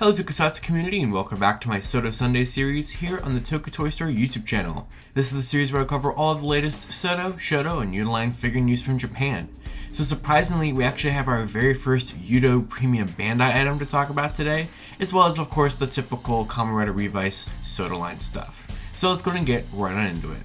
Hello Tokusatsu community and welcome back to my SODO Sunday series here on the Toku Toy Story YouTube channel. This is the series where I cover all of the latest SODO, SHODO, and YUDO line figure news from Japan. So surprisingly, we actually have our very first YUDO Premium Bandai item to talk about today, as well as of course the typical Kamen Rider Revice SODO line stuff. So let's go and get right on into it.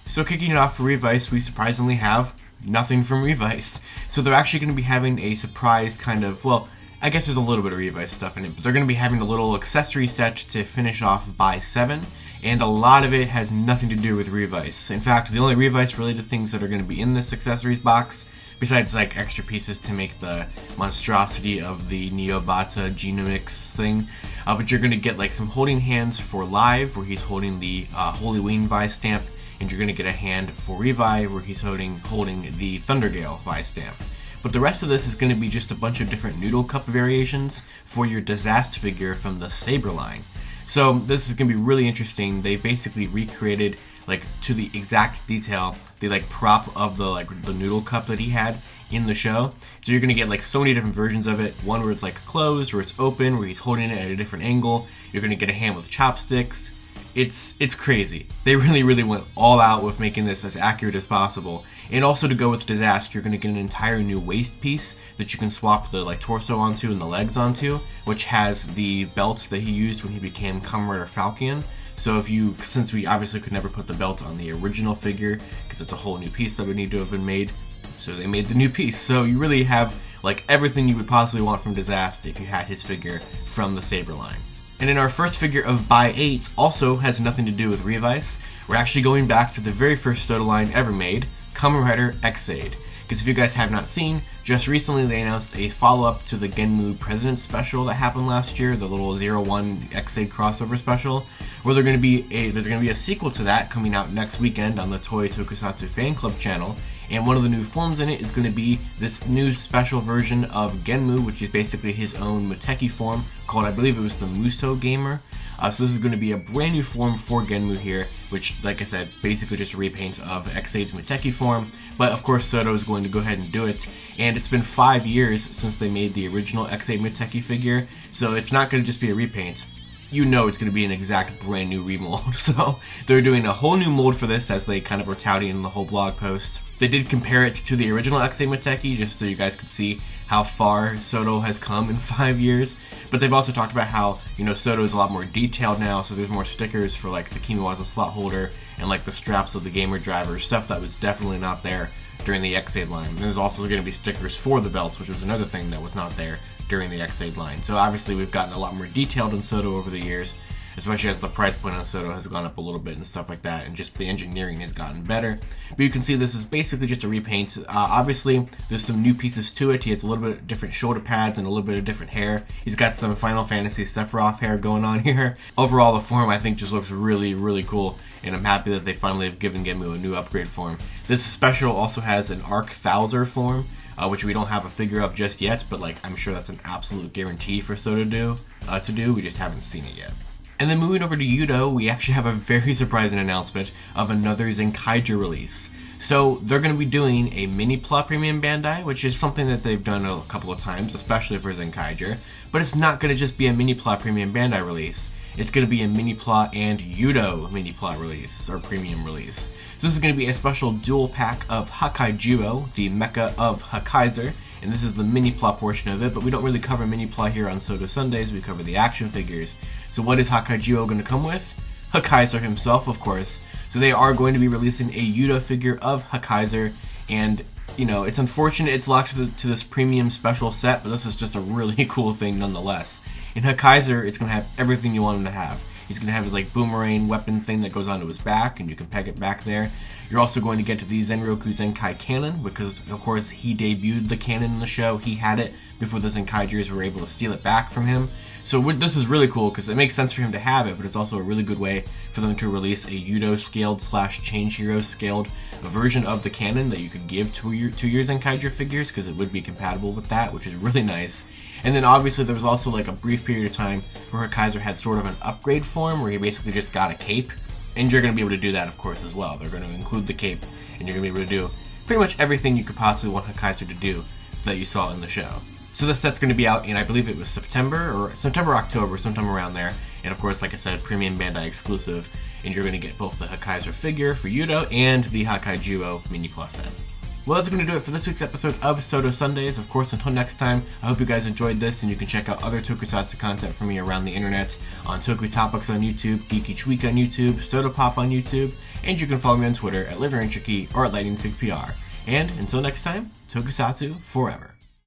So kicking it off for Revice, we surprisingly have nothing from Revice. So they're actually going to be having a surprise kind of, well, I guess there's a little bit of Revice stuff in it, but they're going to be having a little accessory set to finish off by 7, and a lot of it has nothing to do with Revice. In fact, the only Revice related things that are going to be in this accessories box, besides like extra pieces to make the monstrosity of the Neobata Genomics thing, but you're going to get like some holding hands for Live, where he's holding the Holy Wing Vi stamp, and you're going to get a hand for Revi where he's holding the Thundergale Vi stamp. But the rest of this is going to be just a bunch of different noodle cup variations for your Desast figure from the Saber line. So this is going to be really interesting. They basically recreated, like to the exact detail, the like prop of the noodle cup that he had in the show. So you're going to get like so many different versions of it. One where it's like closed, where it's open, where he's holding it at a different angle. You're going to get a hand with chopsticks. It's crazy. They really went all out with making this as accurate as possible. And also to go with Desast, you're going to get an entire new waist piece that you can swap the like torso onto and the legs onto, which has the belt that he used when he became Kamen Rider Falcon. So since we obviously could never put the belt on the original figure because it's a whole new piece that would need to have been made, so they made the new piece. So you really have like everything you would possibly want from Desast if you had his figure from the Saber line. And in our first figure of by 8 also has nothing to do with Revice. We're actually going back to the very first SODO line ever made, Kamen Rider Ex-Aid. Because if you guys have not seen, just recently they announced a follow-up to the Genm President's Special that happened last year, the little 01 Ex-Aid crossover special, where there's going to be a sequel to that coming out next weekend on the Toei Tokusatsu Fan Club channel. And one of the new forms in it is going to be this new special version of Genmu, which is basically his own Muteki form, called, I believe it was the Muso Gamer. So this is going to be a brand new form for Genmu here, which, like I said, basically just a repaint of Ex-Aid's Muteki form. But of course, SODO is going to go ahead and do it. And it's been 5 years since they made the original Ex-Aid Muteki figure, so it's not going to just be a repaint. You know it's going to be an exact brand new remold. So they're doing a whole new mold for this, as they kind of were touting in the whole blog post. They did compare it to the original Ex-Aid Muteki, just so you guys could see how far SODO has come in 5 years. But they've also talked about how, you know, SODO is a lot more detailed now, so there's more stickers for like the Kimiwaza slot holder and like the straps of the gamer driver, stuff that was definitely not there during the Ex-Aid line. And there's also going to be stickers for the belts, which was another thing that was not there during the Ex-Aid line. So obviously we've gotten a lot more detailed in SODO over the years, especially as the price point on SODO has gone up a little bit and stuff like that, and just the engineering has gotten better. But you can see this is basically just a repaint. Obviously there's some new pieces to it. He has a little bit different shoulder pads and a little bit of different hair. He's got some Final Fantasy Sephiroth hair going on here. Overall, the form I think just looks really cool, and I'm happy that they finally have given Genmu a new upgrade form. This special also has an Arc Thouser form, which we don't have a figure of just yet, but like I'm sure that's an absolute guarantee for SODO to do. We just haven't seen it yet. And then moving over to YUDO, we actually have a very surprising announcement of another Zenkaiger release. So they're going to be doing a mini plot Premium Bandai, which is something that they've done a couple of times, especially for Zenkaiger. But it's not going to just be a mini plot Premium Bandai release. It's going to be a mini plot and YUDO mini plot release, or premium release. So this is going to be a special dual pack of Hakaijuo, the mecha of Hakaiser, and this is the mini plot portion of it, but we don't really cover mini plot here on SODO Sundays, we cover the action figures. So what is Hakaijuo going to come with? Hakaiser himself, of course. So they are going to be releasing a YUDO figure of Hakaiser, and you know, it's unfortunate it's locked to this premium special set, but this is just a really cool thing nonetheless. In Hakaiser, it's going to have everything you want him to have. He's going to have his like boomerang weapon thing that goes onto his back, and you can peg it back there. You're also going to get to the Zenroku Zenkai cannon, because of course he debuted the cannon in the show. He had it before the Zenkaigers were able to steal it back from him. So this is really cool because it makes sense for him to have it, but it's also a really good way for them to release a YUDO scaled / Change Hero scaled version of the cannon that you could give to your Zenkaiger figures, because it would be compatible with that, which is really nice. And then obviously there was also like a brief period of time where Hakaiser had sort of an upgrade form where he basically just got a cape, and you're going to be able to do that of course as well. They're going to include the cape, and you're going to be able to do pretty much everything you could possibly want Hakaiser to do that you saw in the show. So this set's going to be out in, I believe it was September, October, sometime around there. And of course, like I said, premium Bandai exclusive. And you're going to get both the Hakaiser figure for YUDO and the Hakaijuo Mini Plus set. Well, that's going to do it for this week's episode of SODO Sundays. Of course, until next time, I hope you guys enjoyed this, and you can check out other tokusatsu content from me around the internet on Toku Topics on YouTube, Geek Each Week on YouTube, SODO Pop on YouTube, and you can follow me on Twitter at LiveRancherKey or at LightningFigPR. And until next time, tokusatsu forever.